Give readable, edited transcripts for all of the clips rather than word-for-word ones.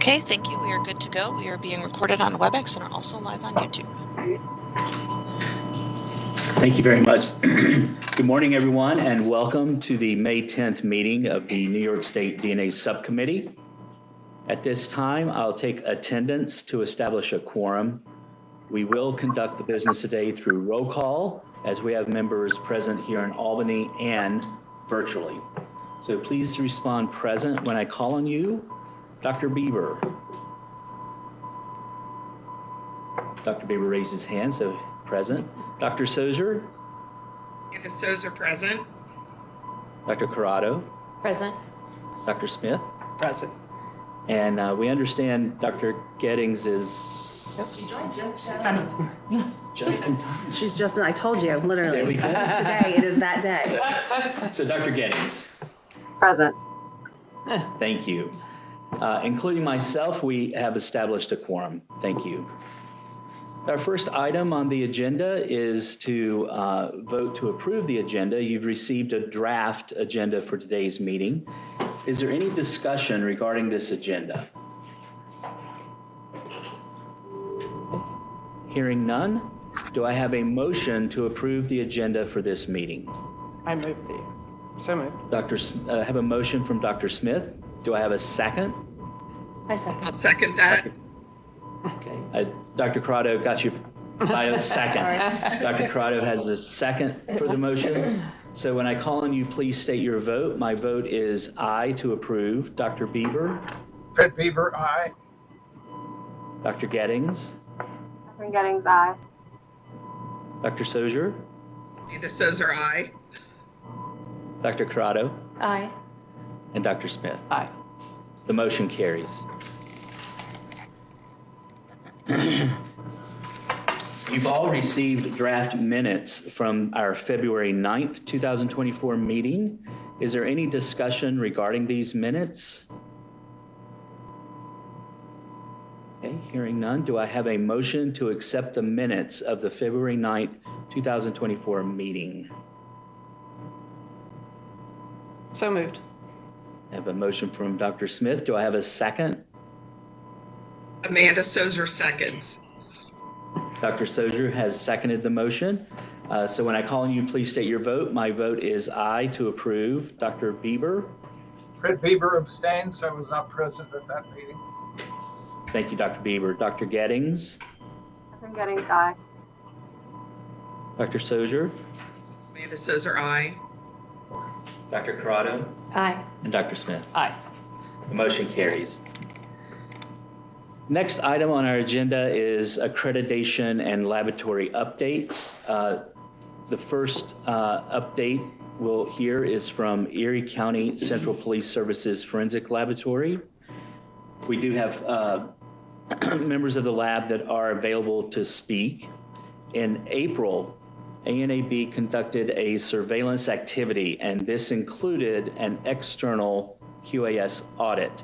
Okay, thank you. We are good to go. We are being recorded on WebEx and are also live on YouTube. Thank you very much. Good morning, everyone, and welcome to the May 10th meeting of the New York State DNA Subcommittee. At this time, I'll take attendance to establish a quorum. We will conduct the business today through roll call, as we have members present here in Albany and virtually. So please respond present when I call on you. Dr. Bieber. Dr. Bieber raised his hand, so present. Dr. Sozer. Amanda Sozer, present. Dr. Corrado. Present. Dr. Smith. Present. And we understand Dr. Gettings is just in time. She's just, I told you, literally. There we go. Today, it is that day. So Dr. Gettings. Present. Thank you. Including myself, we have established a quorum. Thank you. Our first item on the agenda is to vote to approve the agenda. You've received a draft agenda for today's meeting. Is there any discussion regarding this agenda? Hearing none, do I have a motion to approve the agenda for this meeting? I move the. So moved. I have a motion from Dr. Smith. Do I have a second? I second. I'll second that. Okay. Dr. Corrado got you by a second. Dr. Corrado has a second for the motion. So when I call on you, please state your vote. My vote is aye to approve. Dr. Bieber? Fred Bieber, aye. Dr. Gettings? Dr. Gettings, aye. Dr. Sozer? Amanda Sozer, aye. Dr. Corrado? Aye. And Dr. Smith? Aye. The motion carries. You've all received draft minutes from our February 9th, 2024 meeting. Is there any discussion regarding these minutes? Okay, hearing none, do I have a motion to accept the minutes of the February 9th, 2024 meeting? So moved. I have a motion from Dr. Smith. Do I have a second? Amanda Sozer seconds. Dr. Sozer has seconded the motion. So when I call on you, please state your vote. My vote is aye to approve. Dr. Bieber? Fred Bieber abstains. I was not present at that meeting. Thank you, Dr. Bieber. Dr. Gettings? Dr. Gettings, aye. Dr. Sozer? Amanda Sozer, aye. Dr. Corrado? Aye. And Dr. Smith? Aye. The motion carries. Next item on our agenda is accreditation and laboratory updates. The first update we'll hear is from Erie County Central Police Services Forensic Laboratory. We do have members of the lab that are available to speak. In April, ANAB conducted a surveillance activity, and this included an external QAS audit.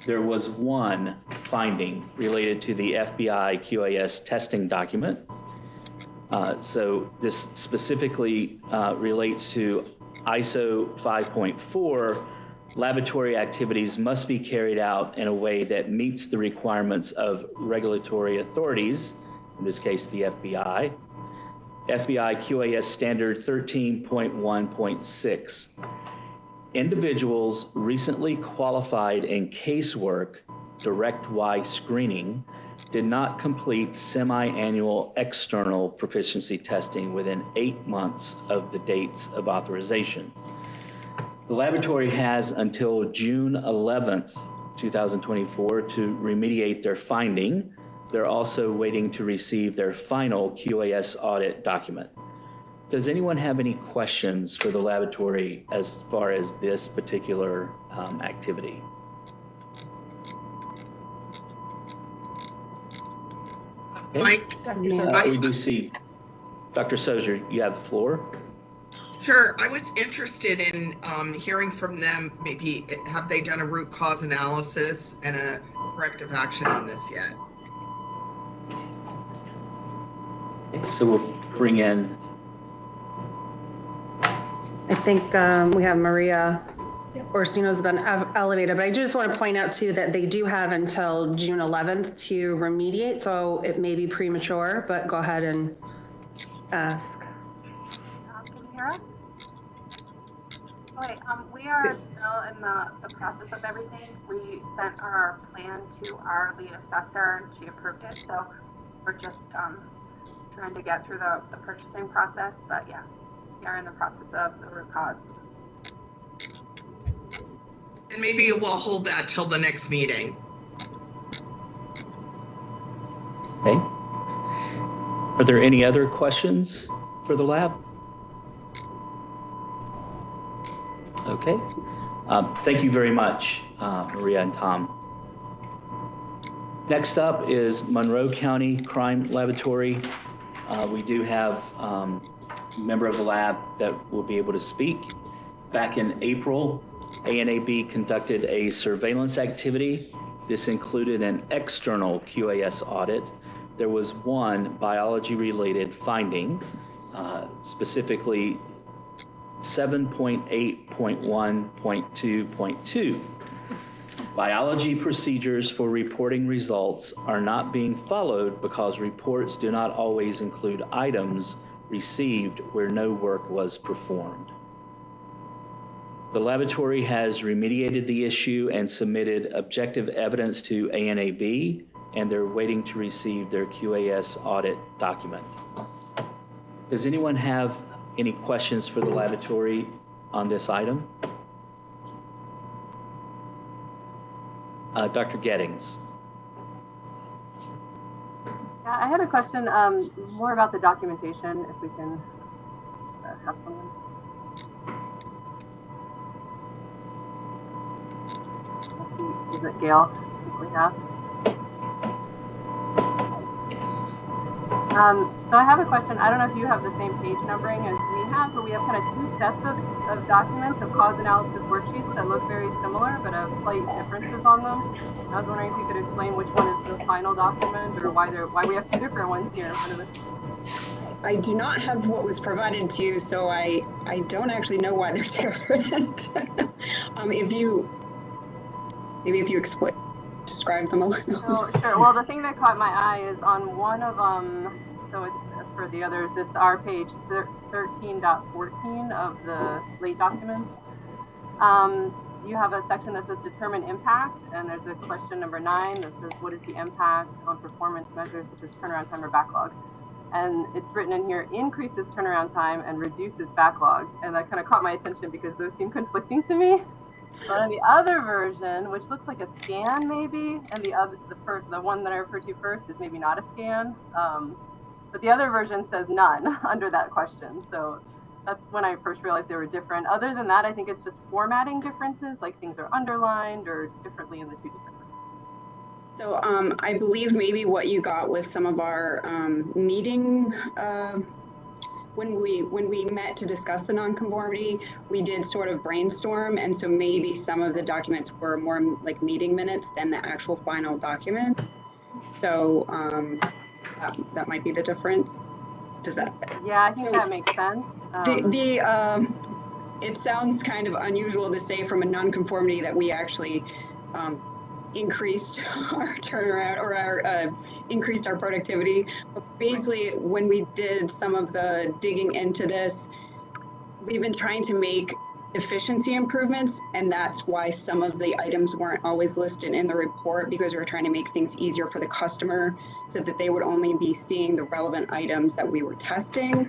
There was one finding related to the FBI QAS testing document. So this specifically relates to ISO 5.4. Laboratory activities must be carried out in a way that meets the requirements of regulatory authorities, in this case, the FBI. FBI QAS standard 13.1.6. Individuals recently qualified in casework, direct Y screening, did not complete semi-annual external proficiency testing within 8 months of the dates of authorization. The laboratory has until June 11th, 2024 to remediate their finding. They're also waiting to receive their final QAS audit document. Does anyone have any questions for the laboratory as far as this particular activity? Mike? We do see Dr. Sozer, you have the floor. Sure. I was interested in hearing from them. Maybe have they done a root cause analysis and a corrective action on this yet? So we'll bring in. I think we have Maria Orsino's been elevated, but I just want to point out too that they do have until June 11th to remediate, so it may be premature, but go ahead and ask. Can you hear us? Okay, we are still in the process of everything. We sent our plan to our lead assessor and she approved it. So we're just trying to get through the purchasing process. But yeah, we are in the process of the root cause. And maybe we'll hold that till the next meeting. Okay. Are there any other questions for the lab? Okay. Thank you very much, Maria and Tom. Next up is Monroe County Crime Laboratory. We do have a member of the lab that will be able to speak. Back in April, ANAB conducted a surveillance activity. This included an external QAS audit. There was one biology-related finding, specifically 7.8.1.2.2. Biology procedures for reporting results are not being followed because reports do not always include items received where no work was performed. The laboratory has remediated the issue and submitted objective evidence to ANAB, and they're waiting to receive their QAS audit document. Does anyone have any questions for the laboratory on this item? Dr. Gettings. Yeah, I had a question more about the documentation, if we can have someone. Let's see, is it Gail? I think we have. So I have a question. I don't know if you have the same page numbering as we have, but we have kind of two sets of documents of cause analysis worksheets that look very similar, but have slight differences on them. I was wondering if you could explain which one is the final document or why we have two different ones here in front of us. I do not have what was provided to you, so I don't actually know why they're different. If you describe them a little. Oh, sure. Well, the thing that caught my eye is on one of them, so it's for the others, it's our page 13.14 of the late documents. You have a section that says determine impact, and there's a question number 9 that says what is the impact on performance measures such as turnaround time or backlog? And it's written in here, increases turnaround time and reduces backlog. And that kind of caught my attention because those seem conflicting to me. But on the other version, which looks like a scan maybe, and the one that I referred to first is maybe not a scan, but the other version says none under that question. So that's when I first realized they were different. Other than that, I think it's just formatting differences, like things are underlined or differently in the two different versions. So I believe maybe what you got was some of our meeting, when we met to discuss the nonconformity, we did sort of brainstorm, and so maybe some of the documents were more like meeting minutes than the actual final documents. So that might be the difference. Does that? Yeah, I think that makes sense. It sounds kind of unusual to say from a nonconformity that we actually increased our turnaround or increased our productivity. But basically, when we did some of the digging into this, we've been trying to make efficiency improvements, and that's why some of the items weren't always listed in the report, because we were trying to make things easier for the customer so that they would only be seeing the relevant items that we were testing.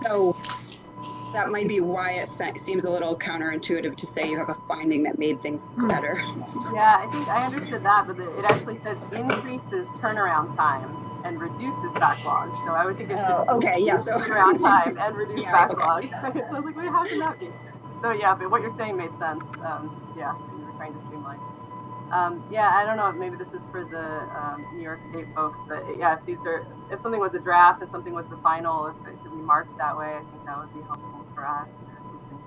So that might be why it seems a little counterintuitive to say you have a finding that made things better. Yeah, I think I understood that, but it actually says increases turnaround time and reduces backlog. So I would think it should turnaround time and reduce backlog. Okay. So I was like, wait, how can that be? So yeah, but what you're saying made sense. Yeah, you were trying to streamline. Yeah, I don't know if maybe this is for the New York State folks, but yeah, if something was a draft and something was the final, if it could be marked that way, I think that would be helpful for us. We can,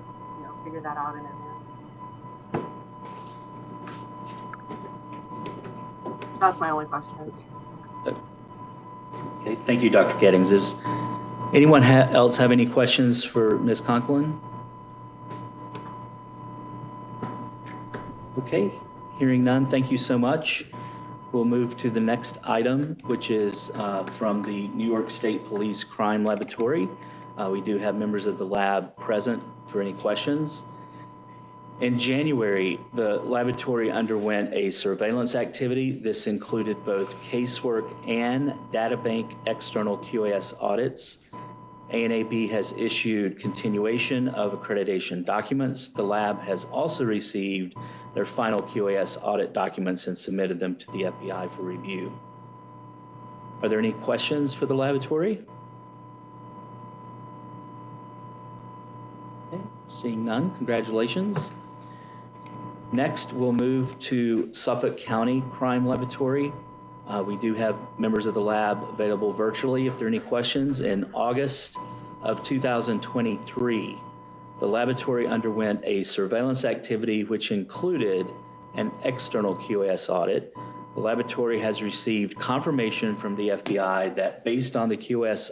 figure that out in advance. That's my only question. Okay, thank you, Dr. Gettings. Does anyone else have any questions for Ms. Conklin? Okay, hearing none, thank you so much. We'll move to the next item, which is from the New York State Police Crime Laboratory. We do have members of the lab present for any questions. In January, the laboratory underwent a surveillance activity. This included both casework and databank external QAS audits. ANAB has issued continuation of accreditation documents. The lab has also received their final QAS audit documents and submitted them to the FBI for review. Are there any questions for the laboratory? Okay, seeing none, congratulations. Next, we'll move to Suffolk County Crime Laboratory. We do have members of the lab available virtually if there are any questions. In August of 2023, the laboratory underwent a surveillance activity which included an external QAS audit. The laboratory has received confirmation from the FBI that based on the QAS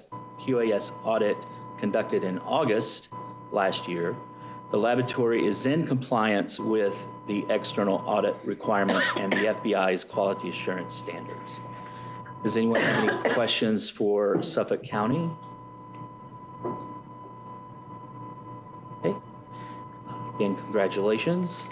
audit conducted in August last year, the laboratory is in compliance with the external audit requirement and the FBI's quality assurance standards. Does anyone have any questions for Suffolk County? Okay. Again, congratulations.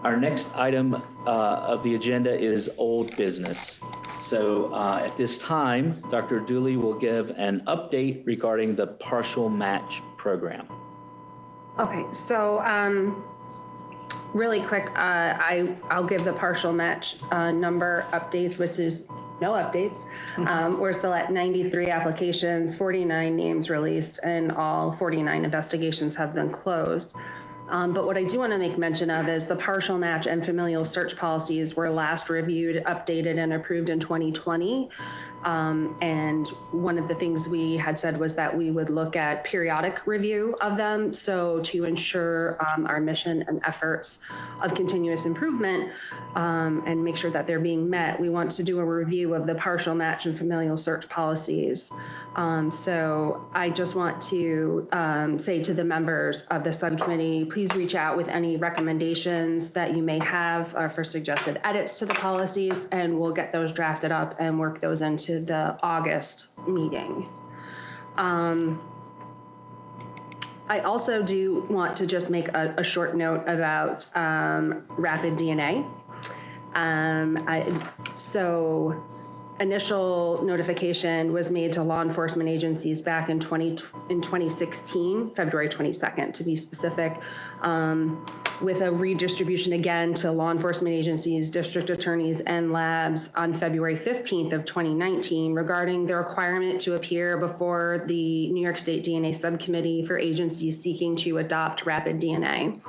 Our next item of the agenda is old business. So at this time, Dr. Dooley will give an update regarding the partial match program. Okay, so really quick, I'll give the partial match number updates, which is no updates. We're still at 93 applications, 49 names released, and all 49 investigations have been closed. But what I do want to make mention of is the partial match and familial search policies were last reviewed, updated, and approved in 2020. And one of the things we had said was that we would look at periodic review of them. So to ensure our mission and efforts of continuous improvement and make sure that they're being met, we want to do a review of the partial match and familial search policies. So I just want to say to the members of the subcommittee, please reach out with any recommendations that you may have for suggested edits to the policies, and we'll get those drafted up and work those into the August meeting. I also do want to just make a short note about rapid DNA. So initial notification was made to law enforcement agencies back in 2016, February 22nd to be specific, with a redistribution again to law enforcement agencies, district attorneys, and labs on February 15th of 2019 regarding the requirement to appear before the New York State DNA Subcommittee for agencies seeking to adopt rapid DNA.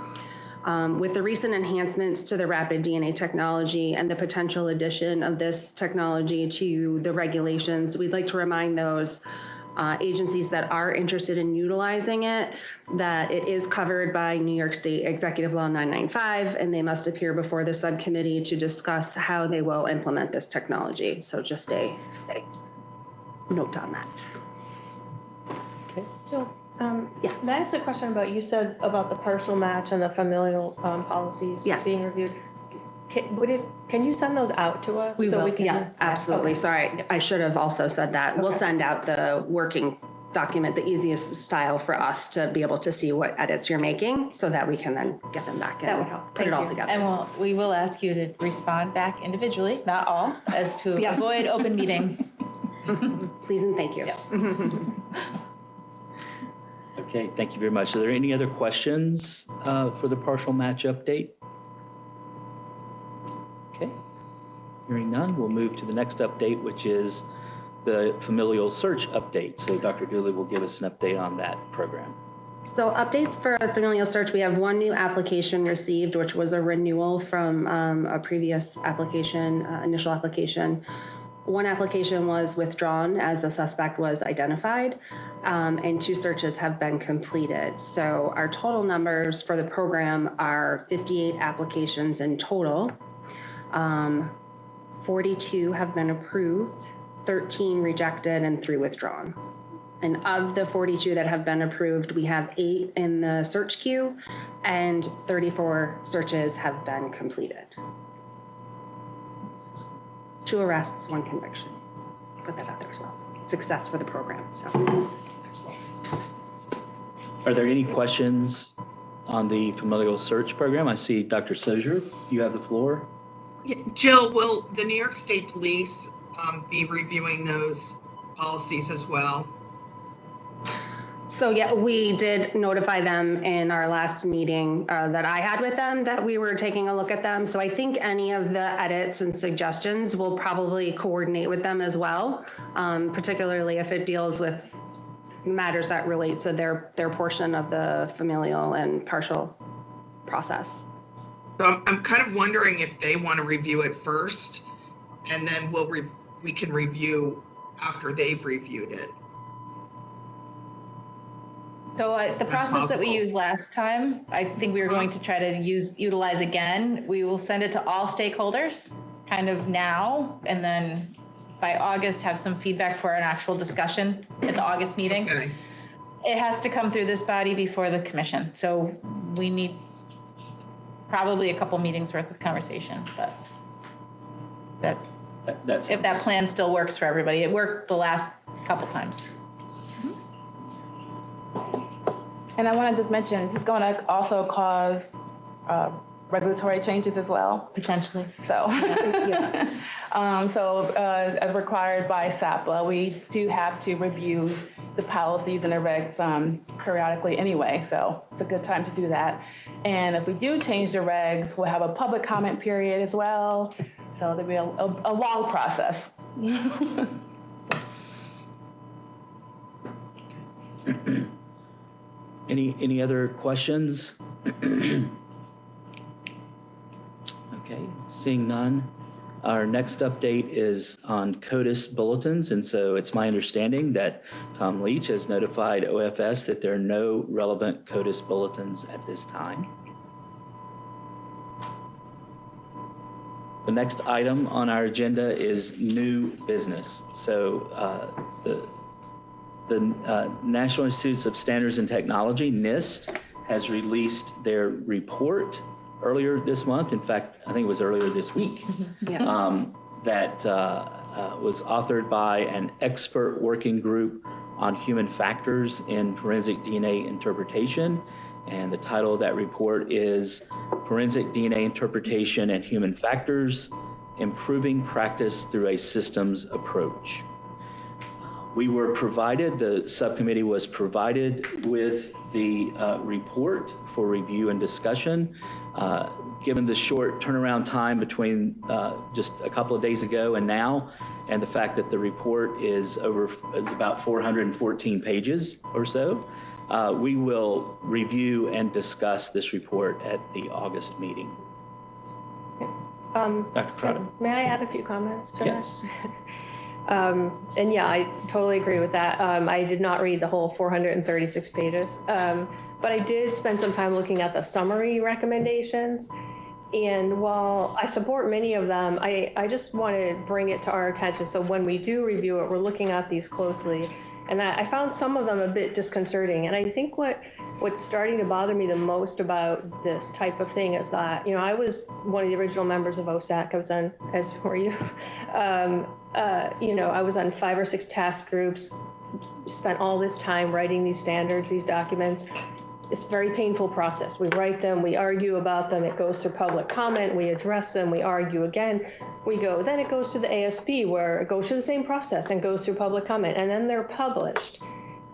With the recent enhancements to the rapid DNA technology and the potential addition of this technology to the regulations, we'd like to remind those agencies that are interested in utilizing it that it is covered by New York State Executive Law 995, and they must appear before the subcommittee to discuss how they will implement this technology. So just a note on that. Okay. So, Yeah. Can I ask a question about, you said about the partial match and the familial policies Yes. being reviewed. Can you send those out to us? We so will. We can, Yeah, absolutely. Okay. Sorry, I should have also said that. Okay. We'll send out the working document, the easiest style for us to be able to see what edits you're making so that we can then get them back and That would help. put it all together. And we will ask you to respond back individually, not all, as to Yes. avoid open meeting. Please and thank you. Yeah. Okay, thank you very much. Are there any other questions for the partial match update? Okay, hearing none, we'll move to the next update, which is the familial search update. So Dr. Dooley will give us an update on that program. So updates for familial search, we have one new application received, which was a renewal from a previous application, initial application. One application was withdrawn as the suspect was identified, and 2 searches have been completed. So our total numbers for the program are 58 applications in total. 42 have been approved, 13 rejected, and 3 withdrawn. And of the 42 that have been approved, we have 8 in the search queue and 34 searches have been completed. 2 arrests, 1 conviction. Put that out there as well. Success for the program. So, Are there any questions on the familial search program? I see Dr. Sozier, you have the floor. Yeah, Jill, will the New York State Police be reviewing those policies as well? So yeah, we did notify them in our last meeting that I had with them that we were taking a look at them. So I think any of the edits and suggestions will probably coordinate with them as well, particularly if it deals with matters that relate to their portion of the familial and partial process. So I'm kind of wondering if they want to review it first, and then we can review after they've reviewed it. So the process that we used last time, I think we were going to try to utilize again. We will send it to all stakeholders kind of now, and then by August have some feedback for an actual discussion at the August meeting. Okay. It has to come through this body before the commission. So we need probably a couple meetings worth of conversation, but That's if that plan still works for everybody. It worked the last couple times. And I want to just mention, this is going to also cause regulatory changes as well. Potentially. So, as required by SAPLA, we do have to review the policies and the regs periodically anyway. So it's a good time to do that. And if we do change the regs, we'll have a public comment period as well. So there'll be a long process. Any other questions? Okay, seeing none. Our next update is on CODIS bulletins, and so it's my understanding that Tom Leach has notified OFS that there are no relevant CODIS bulletins at this time. The next item on our agenda is new business. So the National Institutes of Standards and Technology, NIST, has released their report earlier this month. In fact, I think it was earlier this week. Yes. That was authored by an expert working group on human factors in forensic DNA interpretation. And the title of that report is Forensic DNA Interpretation and Human Factors, Improving Practice Through a Systems Approach. We were provided, the subcommittee was provided with the report for review and discussion. Given the short turnaround time between just a couple of days ago and now, and the fact that the report is about 414 pages or so, we will review and discuss this report at the August meeting. Dr. Crowder. May I add a few comments to Yes. And yeah, I totally agree with that. I did not read the whole 436 pages, but I did spend some time looking at the summary recommendations. And while I support many of them, I just want to bring it to our attention. So when we do review it, we're looking at these closely. And I found some of them a bit disconcerting. And I think what's starting to bother me the most about this type of thing is that, I was one of the original members of OSAC. I was on, as were you, I was on 5 or 6 task groups, spent all this time writing these standards, these documents. It's a very painful process. We write them, we argue about them, it goes through public comment, we address them, we argue again, then it goes to the ASB where it goes through the same process and goes through public comment, and then they're published.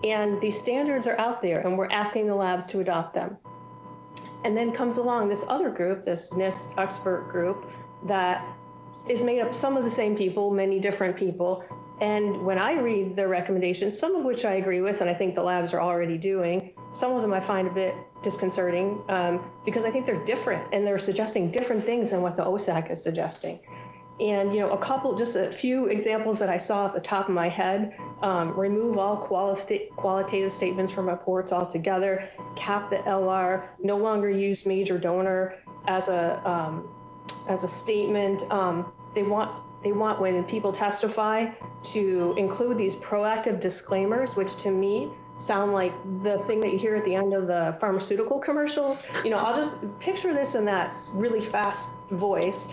And these standards are out there and we're asking the labs to adopt them. And then comes along this other group, this NIST expert group that is made up some of the same people, many different people. And when I read their recommendations, some of which I agree with, and I think the labs are already doing, some of them I find a bit disconcerting because I think they're different and they're suggesting different things than what the OSAC is suggesting. And, just a few examples that I saw at the top of my head, remove all qualitative statements from reports altogether, cap the LR, no longer use major donor as a statement. They want they want when people testify to include these proactive disclaimers, which to me sound like the thing that you hear at the end of the pharmaceutical commercials. I'll just picture this in that really fast voice.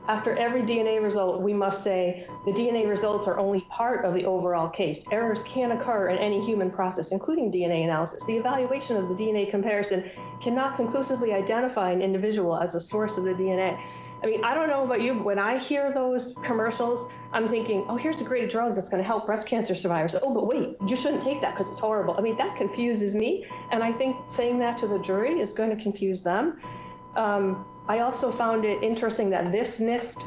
After every DNA result, we must say the DNA results are only part of the overall case. Errors can occur in any human process, including DNA analysis. The evaluation of the DNA comparison cannot conclusively identify an individual as a source of the DNA. I mean, I don't know about you, but when I hear those commercials, I'm thinking, oh, here's a great drug that's going to help breast cancer survivors. Oh, but wait, you shouldn't take that because it's horrible. I mean, that confuses me. And I think saying that to the jury is going to confuse them. I also found it interesting that this NIST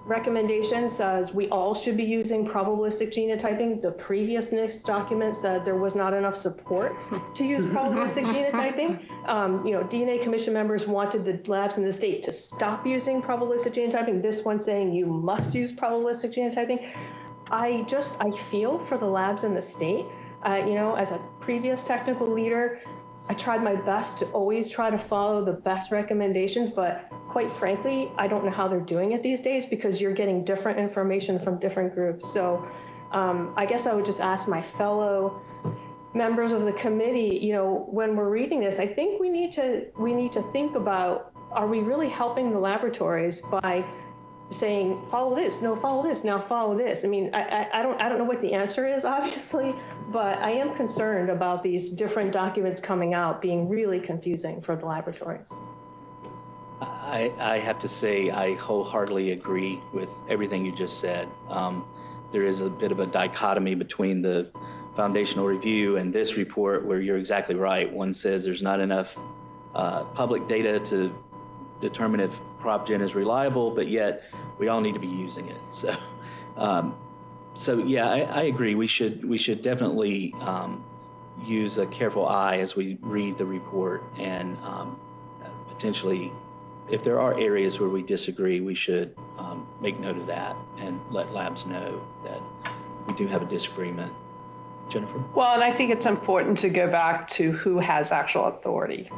recommendation says we all should be using probabilistic genotyping. The previous NIST document said there was not enough support to use probabilistic genotyping. DNA commission members wanted the labs in the state to stop using probabilistic genotyping. This one saying you must use probabilistic genotyping. I feel for the labs in the state. As a previous technical leader, I tried my best to always try to follow the best recommendations, but quite frankly, I don't know how they're doing it these days because you're getting different information from different groups. So I guess I would just ask my fellow members of the committee, when we're reading this, I think we need to think about, are we really helping the laboratories by saying, follow this, no, follow this, now follow this? I mean, I don't know what the answer is, obviously, but I am concerned about these different documents coming out being really confusing for the laboratories. I have to say I wholeheartedly agree with everything you just said. There is a bit of a dichotomy between the foundational review and this report where you're exactly right. One says there's not enough public data to determine if PropGen is reliable, but yet we all need to be using it. So yeah, I agree. We should definitely use a careful eye as we read the report, and potentially, if there are areas where we disagree, we should make note of that and let labs know that we do have a disagreement. Jennifer? Well, and I think it's important to go back to who has actual authority.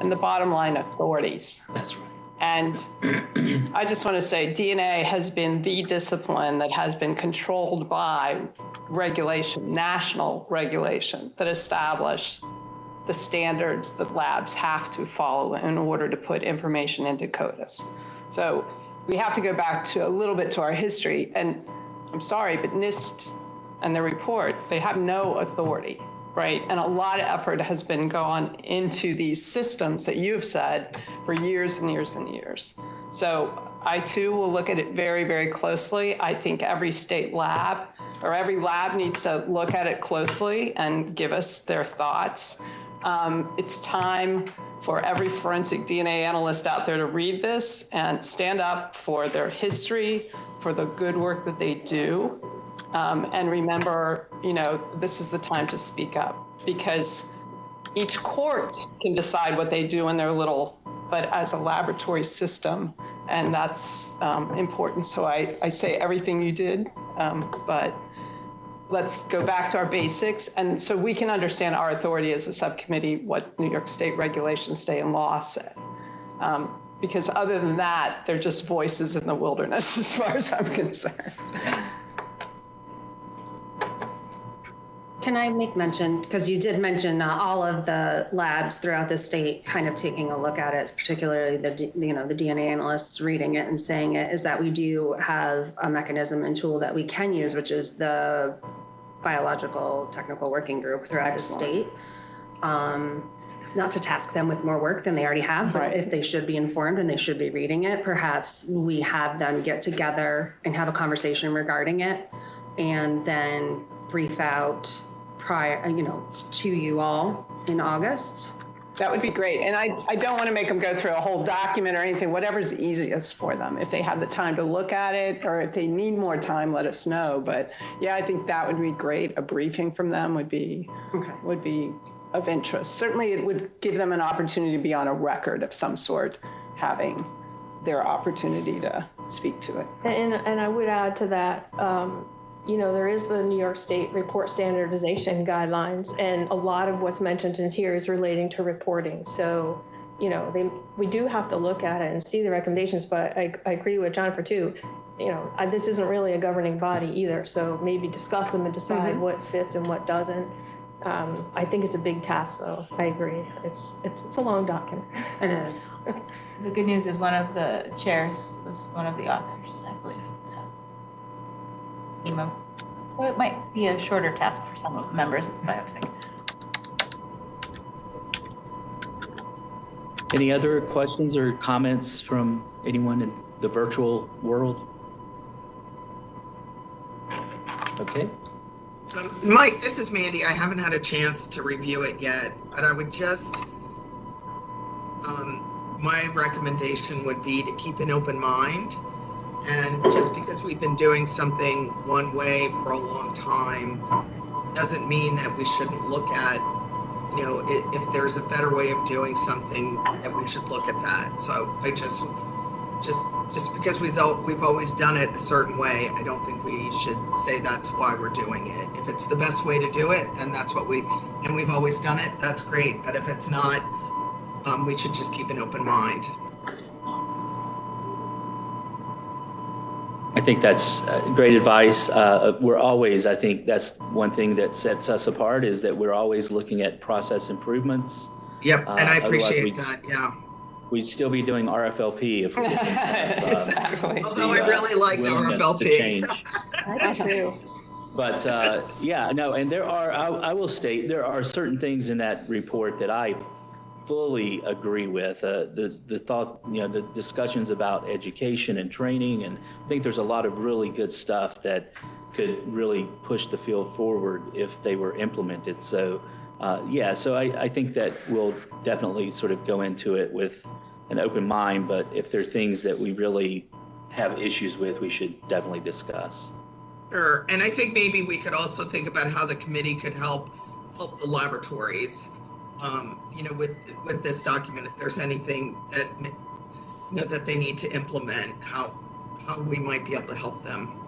And the bottom line, authorities. That's right. And I just want to say DNA has been the discipline that has been controlled by regulation, national regulation, that establish the standards that labs have to follow in order to put information into CODIS. So we have to go back to a little bit to our history. And I'm sorry, but NIST and the report, they have no authority. Right. And a lot of effort has been gone into these systems that you've said for years and years and years. So I, too, will look at it very, very closely. I think every state lab or every lab needs to look at it closely and give us their thoughts. It's time for every forensic DNA analyst out there to read this and stand up for their history, for the good work that they do. And remember, this is the time to speak up, because each court can decide what they do in their little, but as a laboratory system, and that's important. So I say everything you did, but let's go back to our basics. And so we can understand our authority as a subcommittee, what New York State regulations, state and law said. Because other than that, they're just voices in the wilderness as far as I'm concerned. Can I make mention, because you did mention all of the labs throughout the state kind of taking a look at it, particularly the DNA analysts reading it and saying it, is that we do have a mechanism and tool that we can use, which is the biological technical working group throughout the state. Not to task them with more work than they already have, but if they should be informed and they should be reading it, perhaps we have them get together and have a conversation regarding it, and then brief out prior, to you all in August. That would be great. And I don't want to make them go through a whole document or anything, whatever's easiest for them. If they have the time to look at it, or if they need more time, let us know. But yeah, I think that would be great. A briefing from them would be of interest. Certainly it would give them an opportunity to be on a record of some sort, having their opportunity to speak to it. And I would add to that, there is the New York State report standardization guidelines, and a lot of what's mentioned in here is relating to reporting. So, we do have to look at it and see the recommendations, but I agree with Jennifer too. This isn't really a governing body either, so maybe discuss them and decide what fits and what doesn't. I think it's a big task, though. I agree. It's a long document. It is. The good news is one of the chairs was one of the authors, I believe. So it might be a shorter task for some of the members of the biotech. Any other questions or comments from anyone in the virtual world? Okay. Mike, this is Mandy. I haven't had a chance to review it yet, but I would just, my recommendation would be to keep an open mind. And just because we've been doing something one way for a long time doesn't mean that we shouldn't look at, if there's a better way of doing something, that we should look at that. So I just because we've always done it a certain way, I don't think we should say that's why we're doing it. If it's the best way to do it, then that's what we've always done it, that's great. But if it's not, we should just keep an open mind. I think that's great advice. I think that's one thing that sets us apart, is that we're always looking at process improvements. Yep, and I appreciate that, yeah. We'd still be doing RFLP if we didn't have, exactly. Although I really liked RFLP. To change. I do too. But and there are, I will state, there are certain things in that report that I fully agree with. The thought, the discussions about education and training, and I think there's a lot of really good stuff that could really push the field forward if they were implemented. So so I think that we'll definitely sort of go into it with an open mind, but if there are things that we really have issues with, we should definitely discuss. Sure, and I think maybe we could also think about how the committee could help the laboratories, with this document, if there's anything that that they need to implement, how we might be able to help them.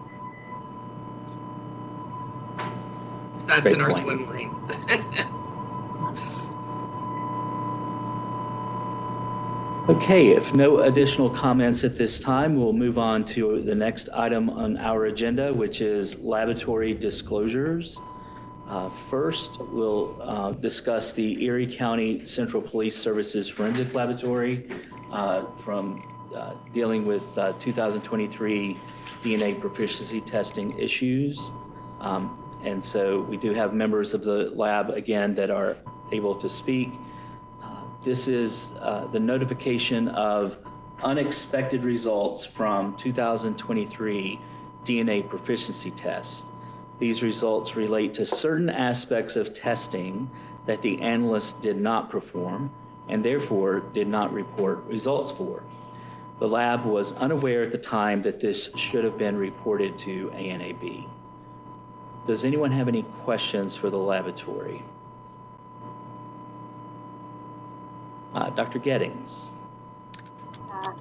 That's Great in our point. swim lane. Okay, if no additional comments at this time, we'll move on to the next item on our agenda, which is laboratory disclosures. First, we'll discuss the Erie County Central Police Services Forensic Laboratory from dealing with 2023 DNA proficiency testing issues. And so we do have members of the lab again that are able to speak. This is the notification of unexpected results from 2023 DNA proficiency tests. These results relate to certain aspects of testing that the analyst did not perform and therefore did not report results for. The lab was unaware at the time that this should have been reported to ANAB. Does anyone have any questions for the laboratory? Dr. Gettings.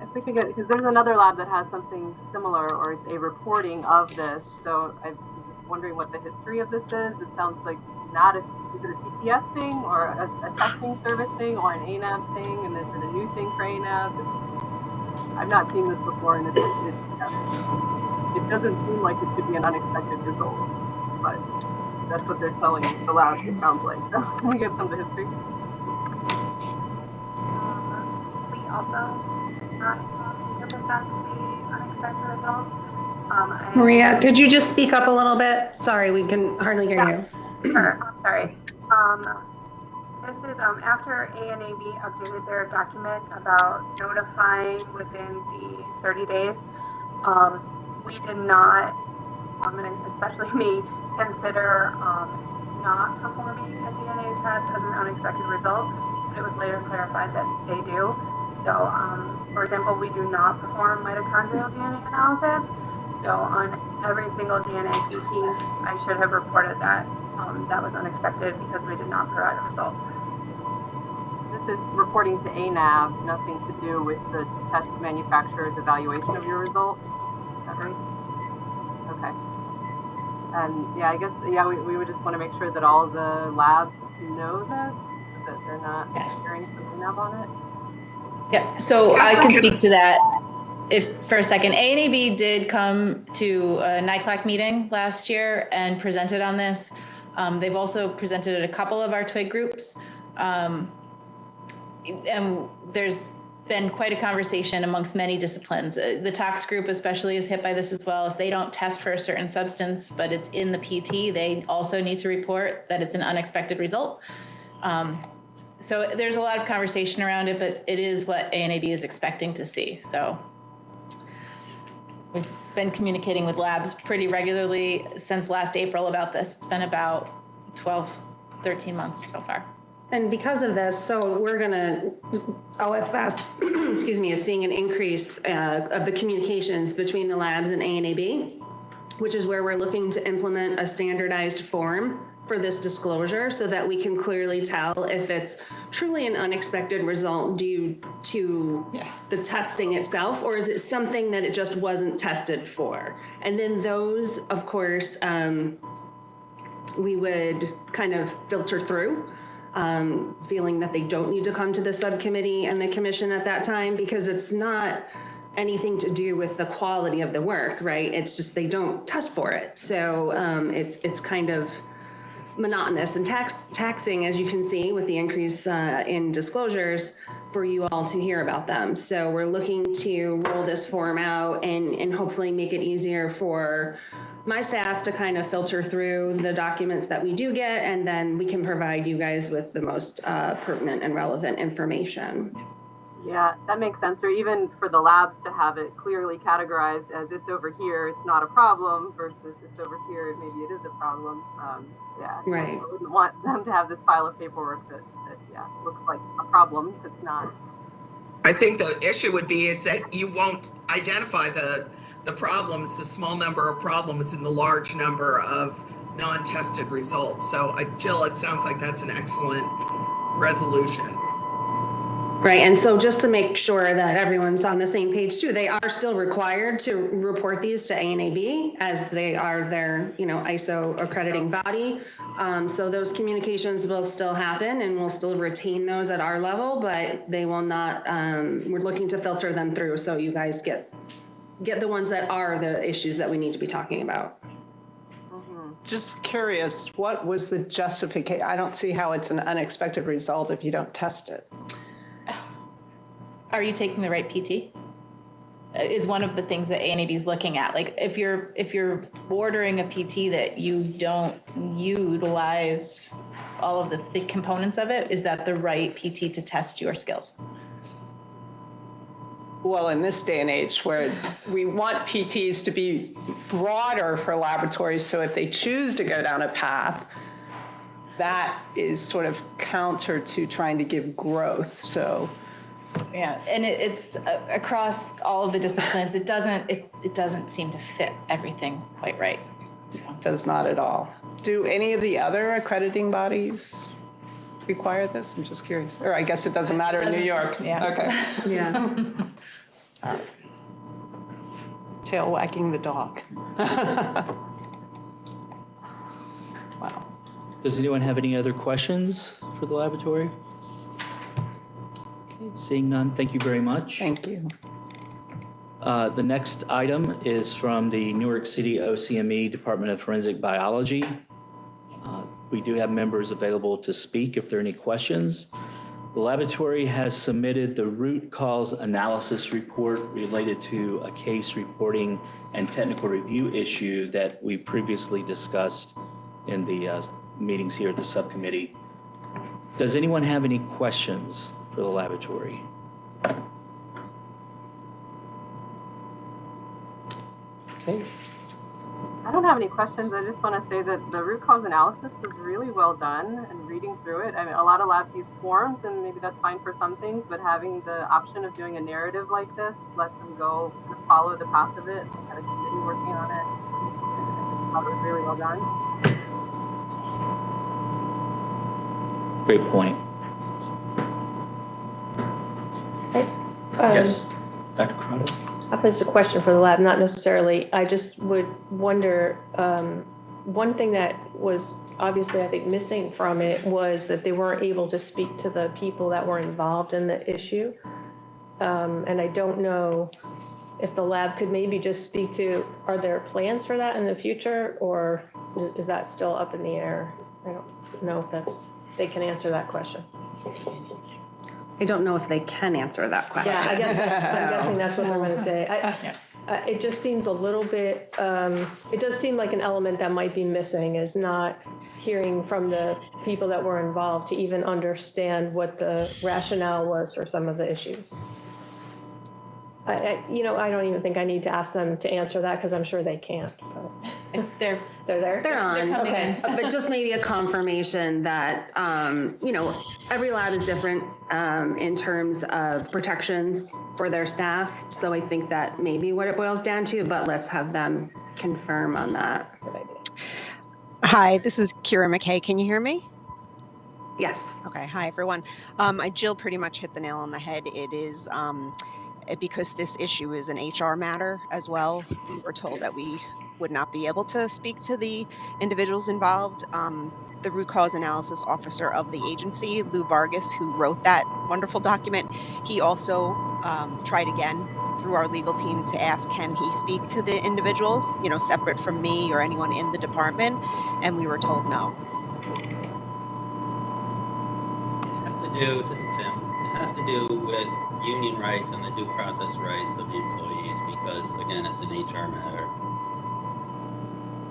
If we could get, because there's another lab that has something similar, or it's a reporting of this. So I'm just wondering what the history of this is. It sounds like not is it a CTS thing, or a testing service thing, or an ANAB thing, and is it a new thing for ANAB? I've not seen this before, and it doesn't seem like it should be an unexpected result, but that's what they're telling the lab, it sounds like. So can we get some of the history? We also not interpret that to be unexpected results. Maria, could you just speak up a little bit? Sorry, we can hardly hear you. Sure, I'm sorry. This is after ANAB updated their document about notifying within the 30 days. We did not, and especially me, consider not performing a DNA test as an unexpected result. It was later clarified that they do. So, for example, we do not perform mitochondrial DNA analysis. So on every single DNA PT, I should have reported that that was unexpected because we did not provide a result. This is reporting to ANAB, nothing to do with the test manufacturer's evaluation of your result. Is that right? Okay. And yeah, I guess, we would just want to make sure that all the labs know this, that they're not hearing from ANAB on it. Yeah, so I can speak to that if for a second. A&AB did come to a NICLAC meeting last year and presented on this. They've also presented at a couple of our TWIG groups. And there's been quite a conversation amongst many disciplines. The tox group especially is hit by this as well. If they don't test for a certain substance, but it's in the PT, they also need to report that it's an unexpected result. So there's a lot of conversation around it, but it is what A&AB is expecting to see. So we've been communicating with labs pretty regularly since last April about this. It's been about 12, 13 months so far. And because of this, so we're gonna, OFS, excuse me, is seeing an increase of the communications between the labs and A&AB, which is where we're looking to implement a standardized form for this disclosure so that we can clearly tell if it's truly an unexpected result due to the testing itself, or is it something that it just wasn't tested for? And then those, of course, we would kind of filter through, feeling that they don't need to come to the subcommittee and the commission at that time, because it's not anything to do with the quality of the work, right? It's just they don't test for it. So it's kind of monotonous and taxing, as you can see, with the increase in disclosures for you all to hear about them. So we're looking to roll this form out and hopefully make it easier for my staff to kind of filter through the documents that we do get, and then we can provide you guys with the most pertinent and relevant information. Yeah, that makes sense. Or even for the labs to have it clearly categorized as it's over here, it's not a problem, versus it's over here, maybe it is a problem. Yeah, right. I wouldn't want them to have this pile of paperwork that looks like a problem if it's not. I think the issue would be is that you won't identify the problems, the small number of problems in the large number of non-tested results. So Jill, it sounds like that's an excellent resolution. Right, and so just to make sure that everyone's on the same page too, they are still required to report these to A&AB as they are their, ISO accrediting body. So those communications will still happen and we'll still retain those at our level, but they will not, we're looking to filter them through so you guys get the ones that are the issues that we need to be talking about. Just curious, what was the justification? I don't see how it's an unexpected result if you don't test it. Are you taking the right PT? Is one of the things that A&AB is looking at. Like if you're ordering a PT that you don't utilize all of the components of it, is that the right PT to test your skills? Well, in this day and age where we want PTs to be broader for laboratories, so if they choose to go down a path, that is sort of counter to trying to give growth. So yeah, and it's across all of the disciplines. It doesn't seem to fit everything quite right. So. Does not at all. Do any of the other accrediting bodies require this? I'm just curious. Or I guess it doesn't matter in New York. Yeah. Okay. Yeah. All right. Tail wagging the dog. Wow. Does anyone have any other questions for the laboratory? Okay, seeing none, thank you very much. Thank you. The next item is from the Newark City OCME Department of Forensic Biology. We do have members available to speak if there are any questions. The laboratory has submitted the root cause analysis report related to a case reporting and technical review issue that we previously discussed in the meetings here at the subcommittee. Does anyone have any questions for the laboratory? Okay. I don't have any questions. I just want to say that the root cause analysis was really well done, and reading through it, I mean, a lot of labs use forms and maybe that's fine for some things, but having the option of doing a narrative like this, let them go and follow the path of it. They had a committee working on it. And I just thought it was really well done. Great point. Yes, Dr. Corrado? I pose a question for the lab, not necessarily. I just would wonder, one thing that was obviously, I think, missing from it was that they weren't able to speak to the people that were involved in the issue. And I don't know if the lab could maybe just speak to, are there plans for that in the future, or is that still up in the air? I don't know if they can answer that question. I don't know if they can answer that question. Yeah, I'm guessing that's what they're going to say. It just seems a little bit, it does seem like an element that might be missing, is not hearing from the people that were involved to even understand what the rationale was for some of the issues. I don't even think I need to ask them to answer that, because I'm sure they can't. But They're there? They're on. Okay. But just maybe a confirmation that, every lab is different in terms of protections for their staff. So I think that may be what it boils down to, but let's have them confirm on that. Hi, this is Kira McKay. Can you hear me? Yes. Okay. Hi, everyone. Jill pretty much hit the nail on the head. It is because this issue is an HR matter as well. We were told that we would not be able to speak to the individuals involved. The root cause analysis officer of the agency, Lou Vargas, who wrote that wonderful document, he also tried again through our legal team to ask, can he speak to the individuals, separate from me or anyone in the department? And we were told no. It has to do, this is Tim, it has to do with union rights and the due process rights of the employees, because again, it's an HR matter.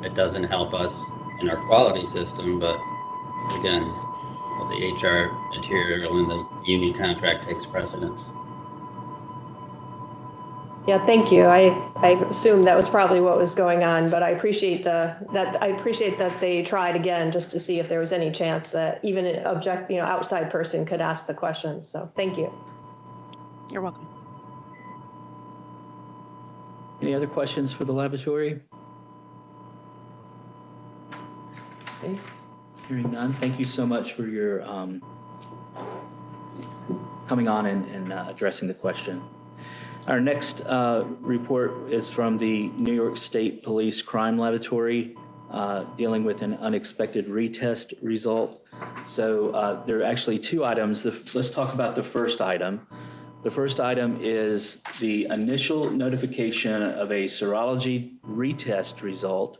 It doesn't help us in our quality system, but again, the HR material in the union contract takes precedence. Yeah, thank you. I assume that was probably what was going on, but I appreciate that they tried again just to see if there was any chance that even an outside person could ask the questions. So thank you. You're welcome. Any other questions for the laboratory? Okay, hearing none. Thank you so much for your coming on and addressing the question. Our next report is from the New York State Police Crime Laboratory, dealing with an unexpected retest result. So there are actually two items. Let's talk about the first item. The first item is the initial notification of a serology retest result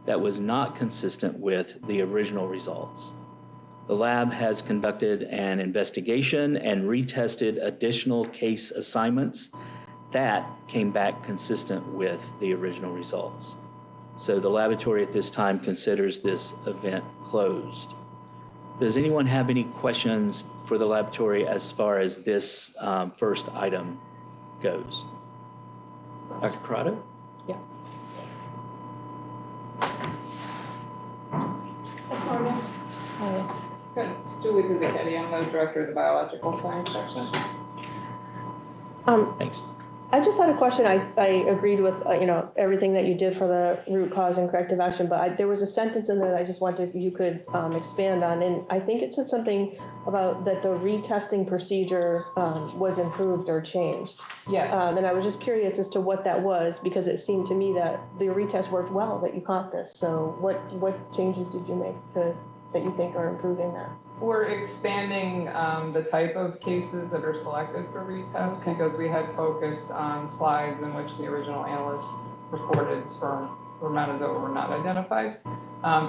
that was not consistent with the original results. The lab has conducted an investigation and retested additional case assignments that came back consistent with the original results. So the laboratory at this time considers this event closed. Does anyone have any questions for the laboratory as far as this first item goes? Dr. Corrado? Yeah. Good. Julie Pizzichetti, I'm the director of the biological science section. Thanks. I just had a question. I agreed with everything that you did for the root cause and corrective action, but there was a sentence in there that I just wanted if you could expand on, and I think it said something about that the retesting procedure was improved or changed. Yeah. And I was just curious as to what that was, because it seemed to me that the retest worked well, that you caught this. So what changes did you make that you think are improving that? We're expanding the type of cases that are selected for retest, because we had focused on slides in which the original analysts reported spermatozoa were not identified.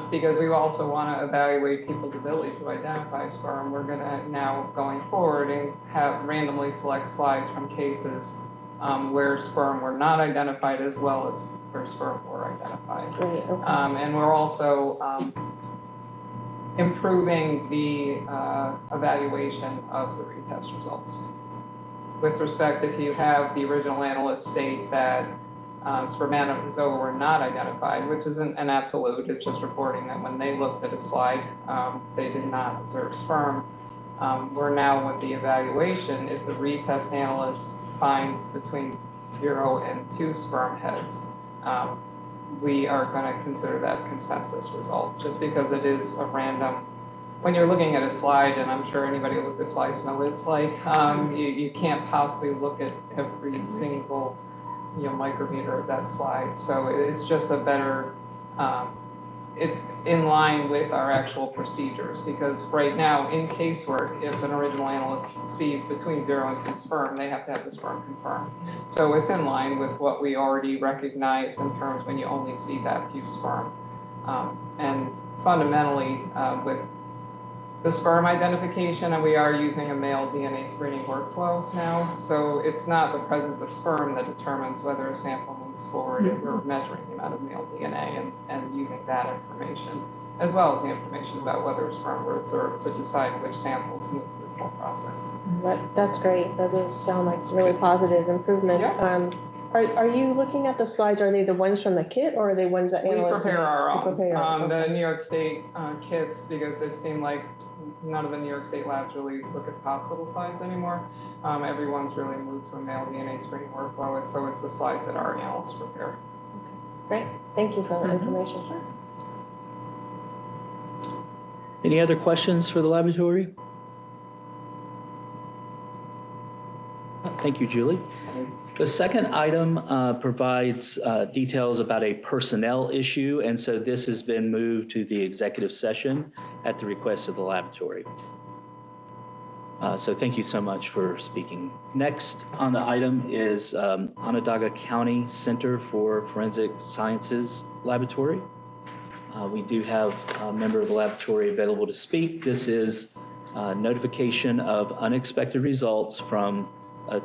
Because we also want to evaluate people's ability to identify sperm. We're going to now, going forward, and have randomly select slides from cases where sperm were not identified, as well as where sperm were identified. Great, okay. And we're also improving the evaluation of the retest results. With respect, if you have the original analyst state that spermatozoa were not identified, which isn't an absolute, it's just reporting that when they looked at a slide, they did not observe sperm. We're now with the evaluation, if the retest analyst finds between 0 and 2 sperm heads, we are going to consider that consensus result, just because it is a random. When you're looking at a slide, and I'm sure anybody who looked at slides know what it's like, you can't possibly look at every single micrometer of that slide. So it's just a better, it's in line with our actual procedures, because right now in casework, if an original analyst sees between 0 and 2 sperm, they have to have the sperm confirmed. So it's in line with what we already recognize in terms when you only see that few sperm. And fundamentally, with the sperm identification, and we are using a male DNA screening workflow now. So it's not the presence of sperm that determines whether a sample moves forward. We're measuring the amount of male DNA and using that information, as well as the information about whether sperm were observed to decide which samples move through the whole process. That's great. That does sound like really positive improvements. Yeah. Are you looking at the slides? Are they the ones from the kit, or are they ones that We analysts prepare our own. Okay. The New York State kits, because it seemed like none of the New York State labs really look at hospital slides anymore. Everyone's really moved to a male DNA screening workflow, and so it's the slides that our analysts prepare. Great. Thank you for the information. Sure. Any other questions for the laboratory? Thank you, Julie. The second item provides details about a personnel issue, and so this has been moved to the executive session at the request of the laboratory. So thank you so much for speaking. Next on the item is Onondaga County Center for Forensic Sciences Laboratory. We do have a member of the laboratory available to speak. This is notification of unexpected results from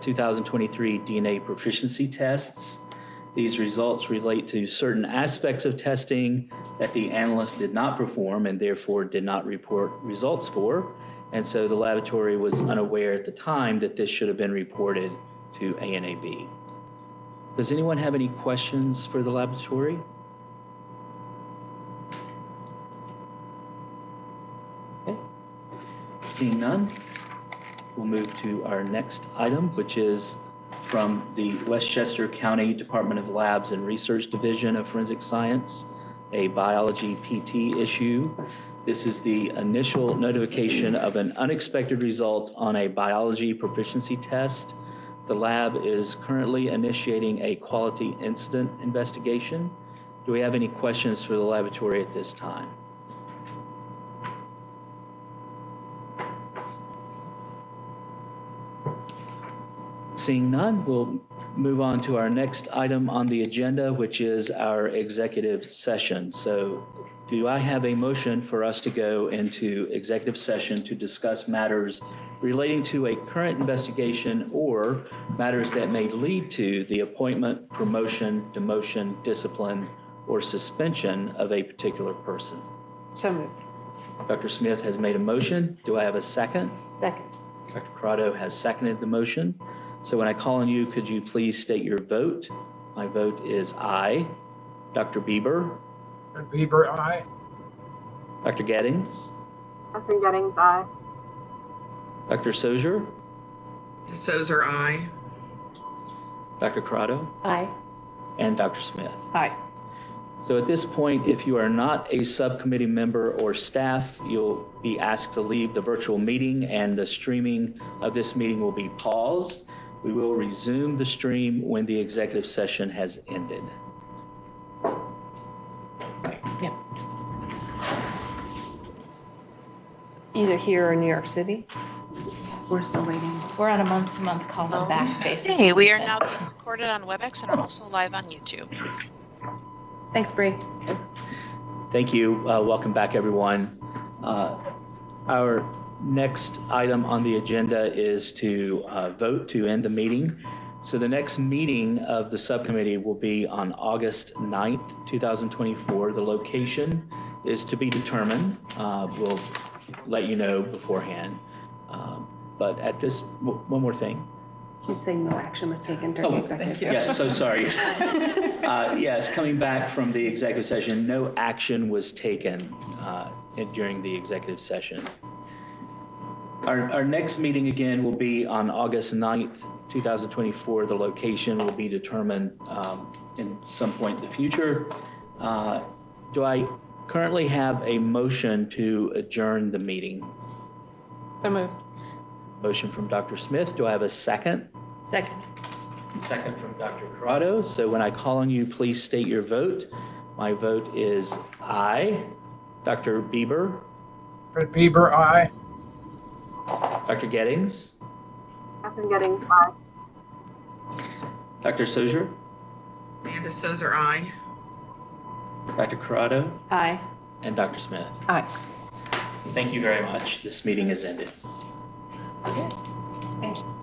2023 DNA proficiency tests. These results relate to certain aspects of testing that the analyst did not perform and therefore did not report results for. And so the laboratory was unaware at the time that this should have been reported to ANAB. Does anyone have any questions for the laboratory? Okay. Seeing none, we'll move to our next item, which is from the Westchester County Department of Labs and Research Division of Forensic Science, a biology PT issue. This is the initial notification of an unexpected result on a biology proficiency test. The lab is currently initiating a quality incident investigation. Do we have any questions for the laboratory at this time? Seeing none, we'll move on to our next item on the agenda, which is our executive session. So do I have a motion for us to go into executive session to discuss matters relating to a current investigation or matters that may lead to the appointment, promotion, demotion, discipline, or suspension of a particular person? So moved. Dr. Smith has made a motion. Do I have a second? Second. Dr. Corrado has seconded the motion. So when I call on you, could you please state your vote? My vote is aye. Dr. Bieber? Bieber, aye. Dr. Gettings? Catherine Gettings, aye. Dr. Sozier? DeSouza, aye. Dr. Corrado? Aye. And Dr. Smith? Aye. So at this point, if you are not a subcommittee member or staff, you'll be asked to leave the virtual meeting and the streaming of this meeting will be paused. We will resume the stream when the executive session has ended. Yeah. Either here or New York City. We're still waiting. We're on a month-to-month call back basis. Hey, we are now being recorded on WebEx and are also live on YouTube. Thanks, Bree. Thank you. Welcome back, everyone. Our next item on the agenda is to vote to end the meeting. So the next meeting of the subcommittee will be on August 9th, 2024. The location is to be determined. We'll let you know beforehand. But at this, one more thing. You say no action was taken during the executive session? Yes, so sorry. Yes, coming back from the executive session, no action was taken during the executive session. Our next meeting again will be on August 9th, 2024. The location will be determined in some point in the future. Do I currently have a motion to adjourn the meeting? So moved. Motion from Dr. Smith. Do I have a second? Second. Second from Dr. Corrado. So when I call on you, please state your vote. My vote is aye. Dr. Bieber, Fred Bieber, aye. Dr. Gettings, Catherine Gettings, aye. Dr. Sozier, Amanda Sozer, aye. Dr. Corrado, Aye. and Dr. Smith. Aye. Thank you very much. This meeting is ended. Thank you.